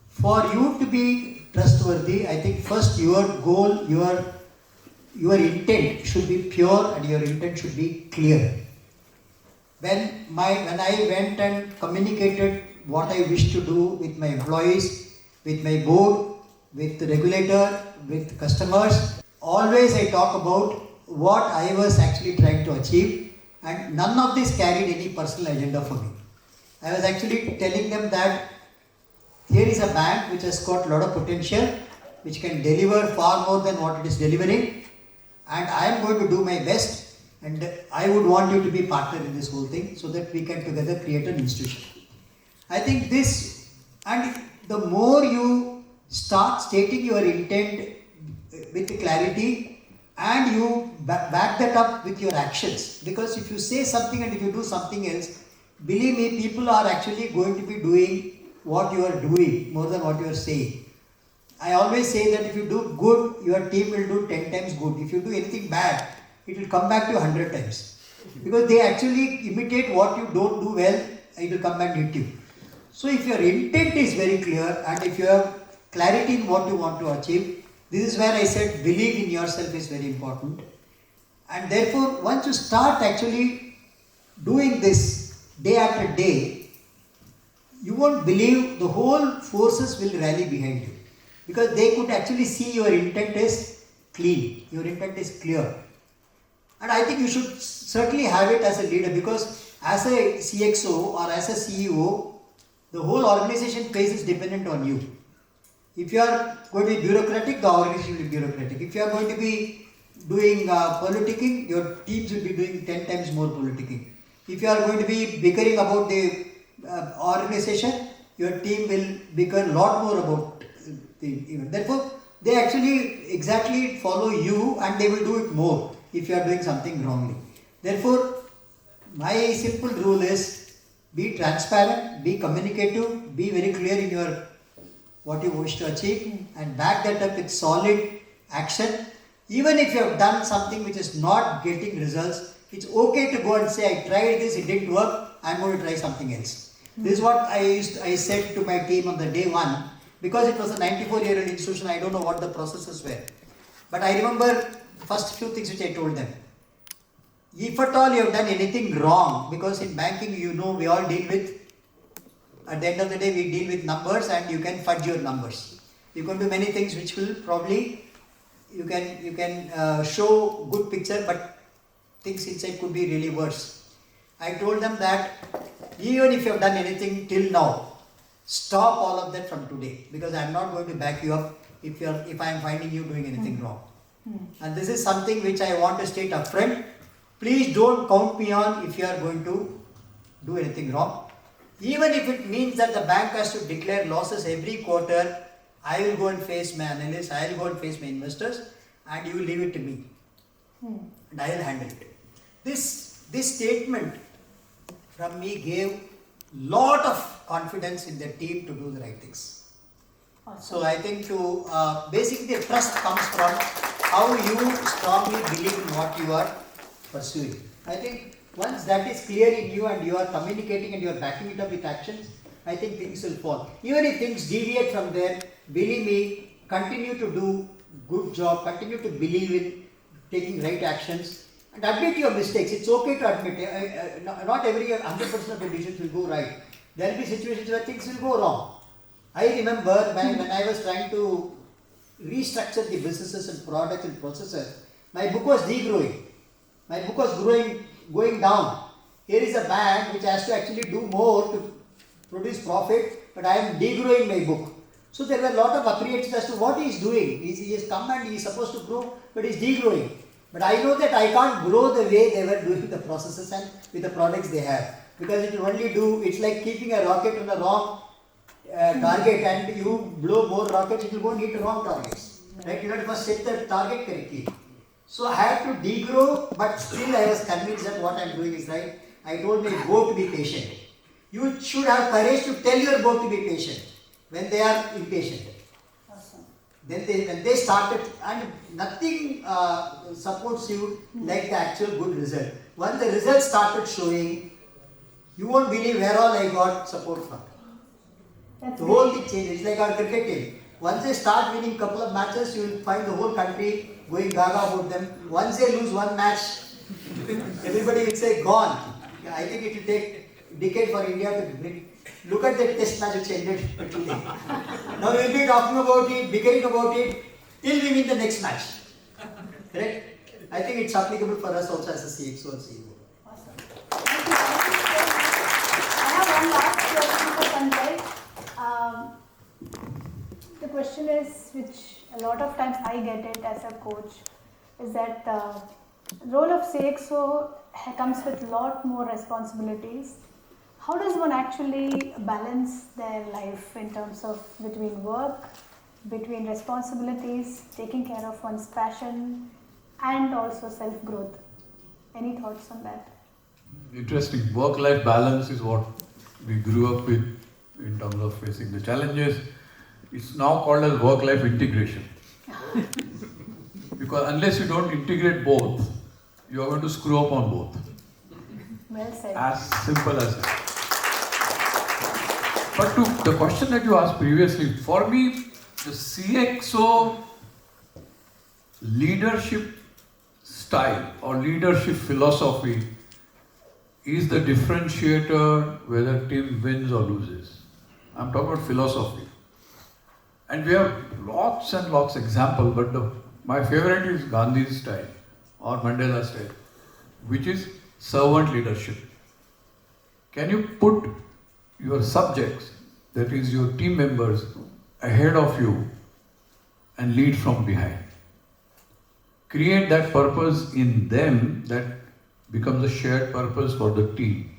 For you to be trustworthy, I think first your goal, your intent should be pure and your intent should be clear. When I went and communicated what I wish to do with my employees, with my board, with the regulator, with customers, always I talk about what I was actually trying to achieve, and none of this carried any personal agenda for me. I was actually telling them that here is a bank which has got a lot of potential, which can deliver far more than what it is delivering, and I am going to do my best, and I would want you to be partner in this whole thing so that we can together create an institution. I think this, and the more you start stating your intent with clarity, and you back that up with your actions. Because if you say something and if you do something else, believe me, people are actually going to be doing what you are doing more than what you are saying. I always say that if you do good, your team will do 10 times good. If you do anything bad, it will come back to you 100 times. Because they actually imitate what you don't do well, it will come back and hit you. So if your intent is very clear and if you have clarity in what you want to achieve, this is where I said believe in yourself is very important. And therefore, once you start actually doing this day after day, you won't believe the whole forces will rally behind you. Because they could actually see your intent is clean, your intent is clear. And I think you should certainly have it as a leader, because as a CXO or as a CEO, the whole organization pace is dependent on you. If you are going to be bureaucratic, the organization will be bureaucratic. If you are going to be doing politicking, your teams will be doing 10 times more politicking. If you are going to be bickering about the organization, your team will bicker a lot more about the event. Therefore, they actually exactly follow you and they will do it more if you are doing something wrongly. Therefore, my simple rule is be transparent, be communicative, be very clear in your what you wish to achieve and back that up with solid action. Even if you have done something which is not getting results, it's okay to go and say, I tried this, it didn't work, I'm going to try something else. This is what I said to my team on the day one. Because it was a 94-year-old institution, I don't know what the processes were. But I remember first few things which I told them. If at all you have done anything wrong, because in banking, you know, we all deal with, at the end of the day, we deal with numbers and you can fudge your numbers. You can do many things which will probably, you can show good picture, but things inside could be really worse. I told them that even if you have done anything till now, stop all of that from today, because I am not going to back you up if I am finding you doing anything wrong. And this is something which I want to state upfront. Please don't count me on if you are going to do anything wrong. Even if it means that the bank has to declare losses every quarter, I will go and face my analysts, I will go and face my investors, and you will leave it to me. And I will handle it. This statement from me gave lot of confidence in the team to do the right things. Awesome. So I think to basically the trust comes from how you strongly believe in what you are pursuing. I think once that is clear in you and you are communicating and you are backing it up with actions, I think things will fall. Even if things deviate from there, believe me, continue to do good job, continue to believe in taking right actions. And admit your mistakes. It's okay to admit. Not every 100% of the decisions will go right. There will be situations where things will go wrong. I remember when I was trying to restructure the businesses and products and processes, my book was degrowing. My book was going down. Here is a bank which has to actually do more to produce profit, but I am degrowing my book. So there were a lot of apprehensions as to what he is doing. He has come and he is supposed to grow, but he is degrowing. But I know that I can't grow the way they were doing the processes and with the products they have. Because it will only do, it's like keeping a rocket on the wrong target and you blow more rockets, it will go and hit the wrong targets. Right? You have to first set the target correctly. So I had to degrow, but still I was convinced that what I am doing is right. I told my board to be patient. You should have courage to tell your board to be patient when they are impatient. Then when they started, and nothing supports you like the actual good result. Once the results started showing, you won't believe where all I got support from. That's The whole thing changes. It's like our cricket team. Once they start winning a couple of matches, you will find the whole country going gaga about them. Once they lose one match, everybody will say gone. I think it will take a decade for India to bring. Look at the test match which ended today. Now we will be talking about it, bickering about it, till we win the next match. Correct? I think it's applicable for us also as a CXO and CEO. Awesome. Thank you. I have one last question for Sanjay. The question is, which a lot of times I get it as a coach, is that the role of CXO comes with a lot more responsibilities. How does one actually balance their life in terms of between work, between responsibilities, taking care of one's passion, and also self-growth. Any thoughts on that? Interesting. Work-life balance is what we grew up with in terms of facing the challenges. It's now called as work-life integration. Because unless you don't integrate both, you are going to screw up on both. Well said. As simple as that. But to the question that you asked previously, for me, the CXO leadership style or leadership philosophy is the differentiator whether team wins or loses. I'm talking about philosophy. And we have lots and lots of examples, but my favorite is Gandhi's style or Mandela's style, which is servant leadership. Can you put your subjects, that is your team members, ahead of you and lead from behind? Create that purpose in them that becomes a shared purpose for the team.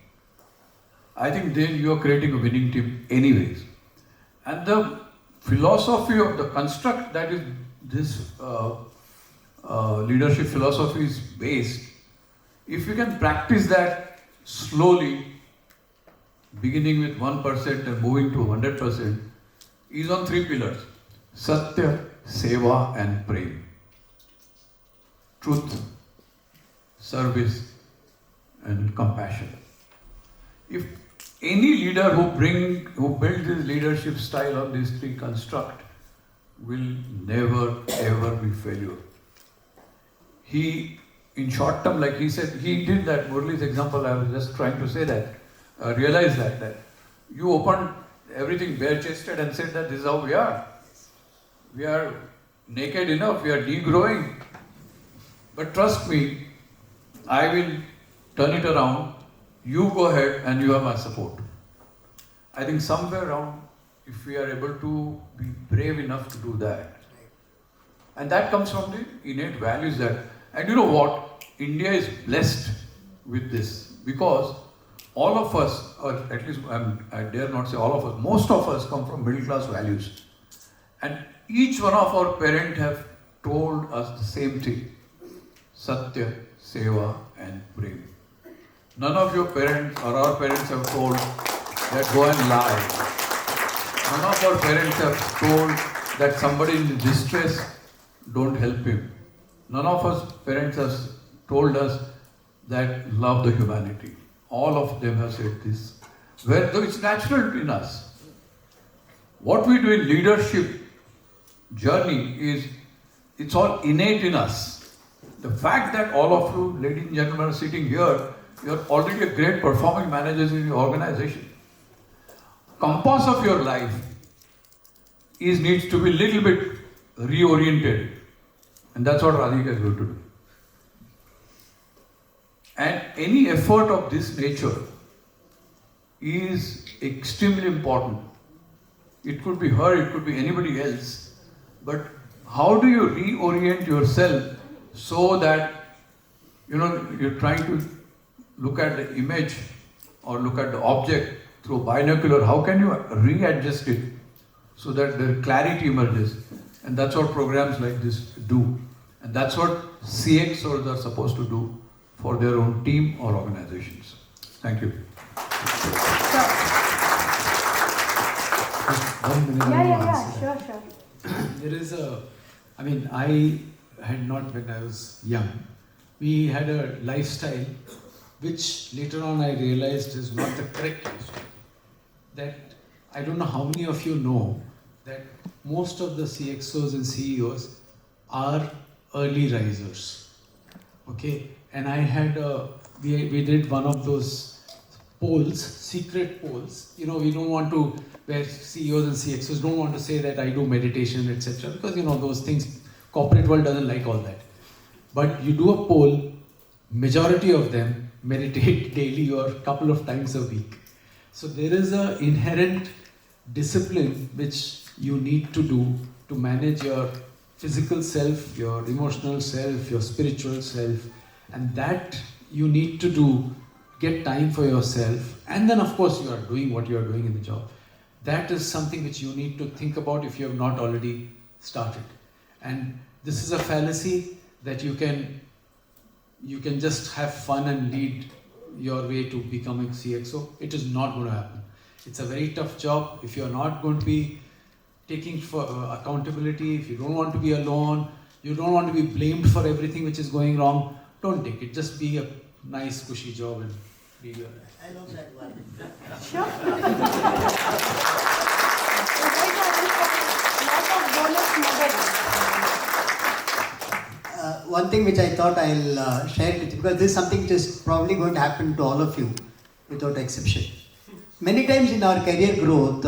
I think then you are creating a winning team anyways. And the philosophy of the construct that is this leadership philosophy is based, if you can practice that slowly, beginning with 1% and moving to 100%, is on 3 pillars: Satya, Seva and Prem. Truth, service and compassion. If any leader who builds his leadership style on these 3 construct will never ever be failure. He, in short term, like he said, he did that. Murli's example, I was just trying to say that, realize that you opened everything bare-chested and said that this is how we are. We are naked enough, we are degrowing. But trust me, I will turn it around. You go ahead and you have my support. I think somewhere around, if we are able to be brave enough to do that, and that comes from the innate values that, and you know what, India is blessed with this because all of us, or at least I dare not say all of us, most of us come from middle class values. And each one of our parents have told us the same thing: Satya, Seva and Prem. None of your parents or our parents have told that go and lie. None of our parents have told that somebody in distress, don't help him. None of us parents have told us that love the humanity. All of them have said this. Though it's natural in us. What we do in leadership journey is, it's all innate in us. The fact that all of you, ladies and gentlemen, are sitting here, you're already a great performing managers in your organization. Compass of your life needs to be a little bit reoriented. And that's what Radhika is going to do. And any effort of this nature is extremely important. It could be her, it could be anybody else. But how do you reorient yourself so that, you're trying to look at the image or look at the object through binocular, how can you readjust it so that the clarity emerges? And that's what programs like this do. And that's what CXOs are supposed to do for their own team or organizations. Thank you. Sure. There is I had not, when I was young, we had a lifestyle which later on I realized is not the correct lifestyle. That I don't know how many of you know that most of the CXOs and CEOs are early risers. Okay, and I had we did one of those polls, secret polls. We don't want to, where CEOs and CXOs don't want to say that I do meditation, etc. Because those things, corporate world doesn't like all that. But you do a poll, majority of them meditate daily or a couple of times a week. So there is an inherent discipline which you need to do to manage your physical self, your emotional self, your spiritual self, and that you need to do, get time for yourself, and then of course you are doing what you are doing in the job. That is something which you need to think about if you have not already started. And this is a fallacy that you can just have fun and lead your way to becoming CXO. It is not going to happen. It's a very tough job. If you're not going to be taking for accountability, if you don't want to be alone, you don't want to be blamed for everything which is going wrong, don't take it. Just be a nice, cushy job and be your life. I love that one. Sure. Lot of bonus nuggets. One thing which I thought I'll share with you, because this is something which is probably going to happen to all of you without exception. Many times in our career growth,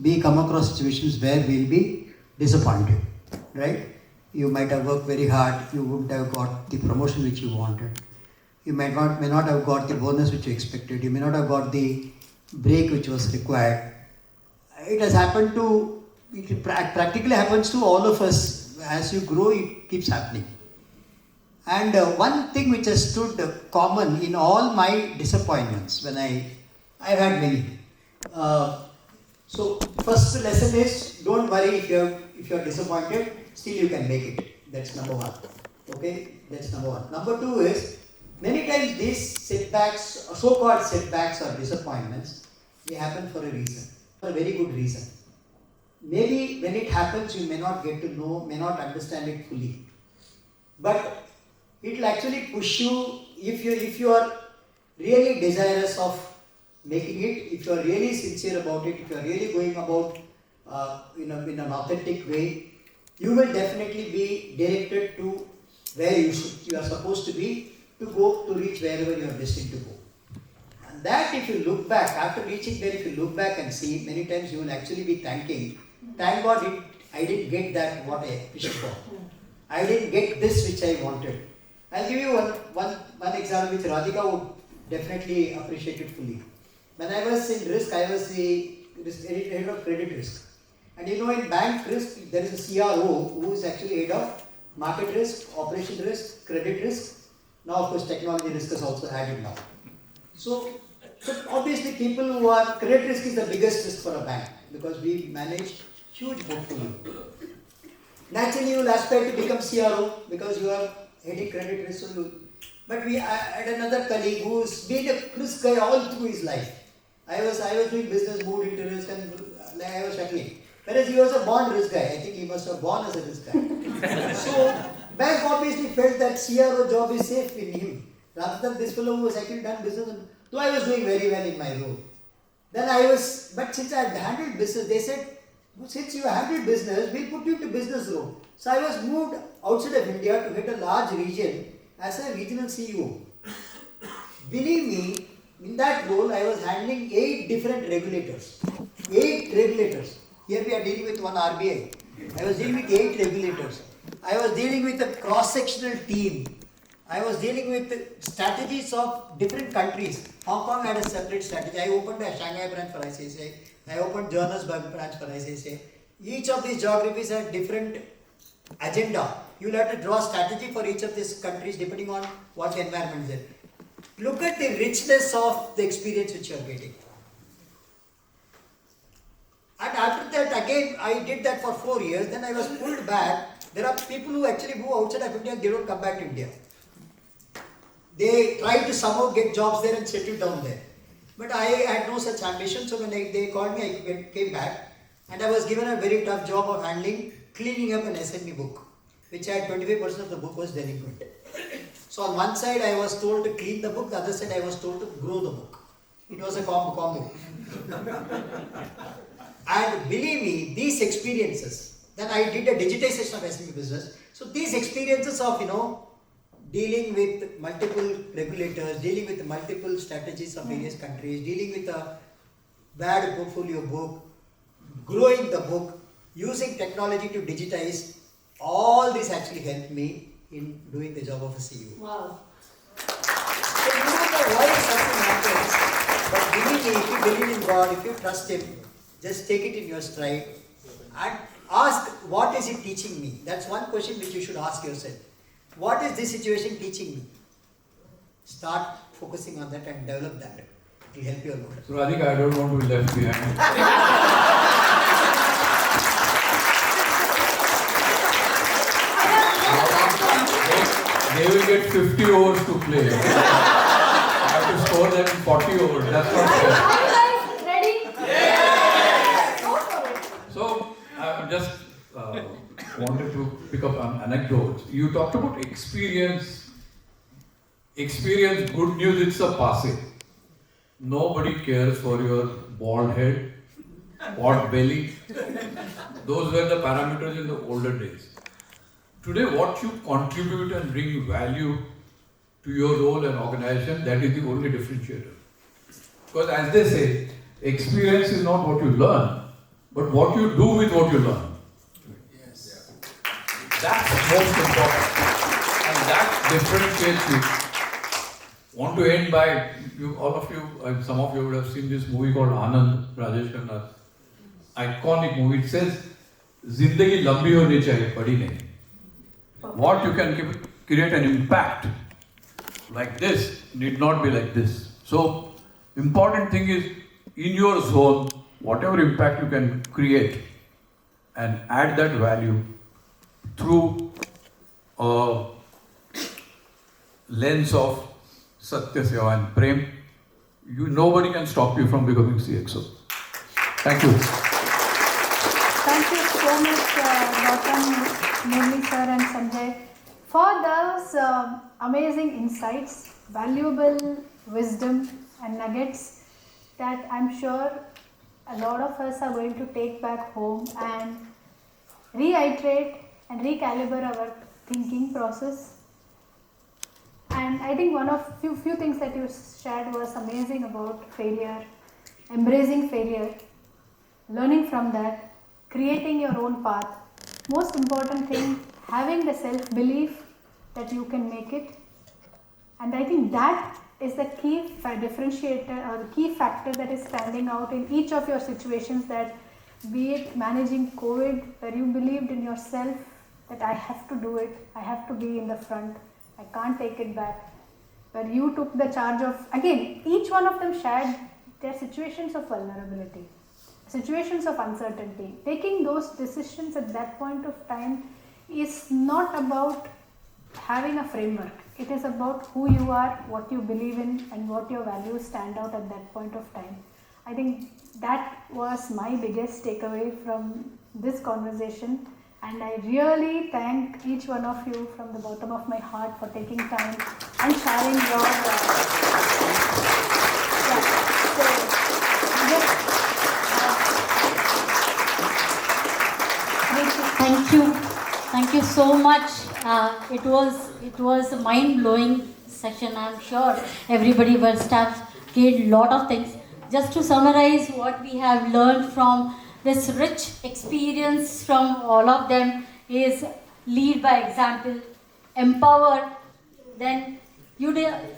we come across situations where we'll be disappointed, right? You might have worked very hard, you wouldn't have got the promotion which you wanted. You may not have got the bonus which you expected. You may not have got the break which was required. It has happened to, it practically happens to all of us. As you grow, it keeps happening. And one thing which has stood common in all my disappointments, when I've had many. So first lesson is, don't worry if you're disappointed, still you can make it. That's number one. Okay, that's number one. Number two is, many times these setbacks, so-called setbacks or disappointments, they happen for a reason, for a very good reason. Maybe when it happens, you may not get to know, may not understand it fully. But it will actually push you, if you are really desirous of making it, if you are really sincere about it, if you are really going about in an authentic way, you will definitely be directed to where you are supposed to be, to go to reach wherever you are destined to go. And that, if you look back, after reaching there, if you look back and see, many times you will actually be thanking, thank God I didn't get that what I wished for. I didn't get this which I wanted. I'll give you one example which Radhika would definitely appreciate it fully. When I was in risk, I was the head of credit risk. And you know, in bank risk, there is a CRO who is actually head of market risk, operation risk, credit risk. Now, of course, technology risk is also added now. So obviously, people who are, credit risk is the biggest risk for a bank because we manage huge portfolio. Naturally, you will aspire to become CRO because you are heading credit risk. But we had another colleague who's been a risk guy all through his life. I was doing business, moved into risk, and I was settling. Whereas he was a born risk guy. I think he must have born as a risk guy. So bank obviously felt that CRO job is safe in him, rather than this fellow who has actually done business. Though I was doing very well in my role. But since I had handled business, they said, since you handled business, we'll put you into business role. So I was moved outside of India to head a large region as a regional CEO. Believe me, in that role, I was handling 8 different regulators. 8 regulators. Here we are dealing with one RBI. I was dealing with 8 regulators. I was dealing with a cross-sectional team. I was dealing with strategies of different countries. Hong Kong had a separate strategy. I opened a Shanghai branch for ICICI. I opened Johannesburg branch for ICICI. Each of these geographies had different agenda. You will have to draw strategy for each of these countries depending on what the environment is in. Look at the richness of the experience which you are getting. And after that, again, I did that for 4 years. Then I was pulled back. There are people who actually move outside of India, they don't come back to India. They try to somehow get jobs there and settle down there. But I had no such ambition, so when they called me, I came back. And I was given a very tough job of cleaning up an SME book, which had 25% of the book was delinquent. So on one side, I was told to clean the book, the other side, I was told to grow the book. It was a combo. And believe me, these experiences, then I did a digitization of SME business. So these experiences of, dealing with multiple regulators, dealing with multiple strategies of various countries, dealing with a bad portfolio book, growing the book, using technology to digitize, all this actually helped me in doing the job of a CEO. Wow. So you don't know why something happens, but believe me, if you believe in God, if you trust Him, just take it in your stride and ask, what is it teaching me? That's one question which you should ask yourself. What is this situation teaching me? Start focusing on that and develop that. It will help you a lot. So Radhika, I don't want to be left behind. they will get 50 overs to play. I have to score them in 40 overs. That's not fair. Are you guys ready? Yes! Go for it. So, I just wanted to pick up an anecdote. You talked about experience. Experience, good news, it's a passing. Nobody cares for your bald head, pot belly. Those were the parameters in the older days. Today, what you contribute and bring value to your role and organization, that is the only differentiator. Because as they say, experience is not what you learn, but what you do with what you learn. Yes. That's most important. And that differentiates you. Want to end by, all of you, some of you would have seen this movie called Anand, Rajesh Khanna's iconic movie. It says, Zindagi lambi honi chahiye, badi nahi. What you can create an impact like this need not be like this. So, important thing is, in your zone, whatever impact you can create and add that value through a lens of Satya, Seva and Prem, nobody can stop you from becoming CXO. Thank you. Thank you so much, Gautam, Murli sir and Sanjay, for those amazing insights, valuable wisdom and nuggets that I'm sure a lot of us are going to take back home and reiterate and recalibrate our thinking process. And I think one of few things that you shared was amazing about failure, embracing failure, learning from that, creating your own path. Most important thing, having the self-belief that you can make it. And I think that is the key differentiator or the key factor that is standing out in each of your situations, that be it managing COVID, where you believed in yourself that I have to do it, I have to be in the front, I can't take it back, where you took the charge of, again, each one of them shared their situations of vulnerability, situations of uncertainty. Taking those decisions at that point of time is not about having a framework. It is about who you are, what you believe in, and what your values stand out at that point of time. I think that was my biggest takeaway from this conversation. And I really thank each one of you from the bottom of my heart for taking time and sharing your Thank you so much. It was a mind-blowing session. I'm sure everybody must have gained a lot of things. Just to summarize what we have learned from this rich experience from all of them is lead by example, empower, then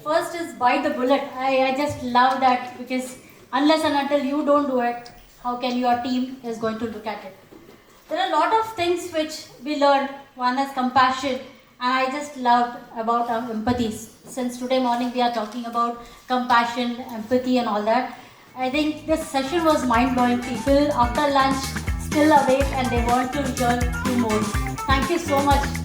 first is bite the bullet. I just love that, because unless and until you don't do it, how can your team is going to look at it? There are a lot of things which we learned. One is compassion, and I just loved about empathy. Since today morning we are talking about compassion, empathy and all that. I think this session was mind-blowing. People after lunch still awake and they want to hear 2 more. Thank you so much.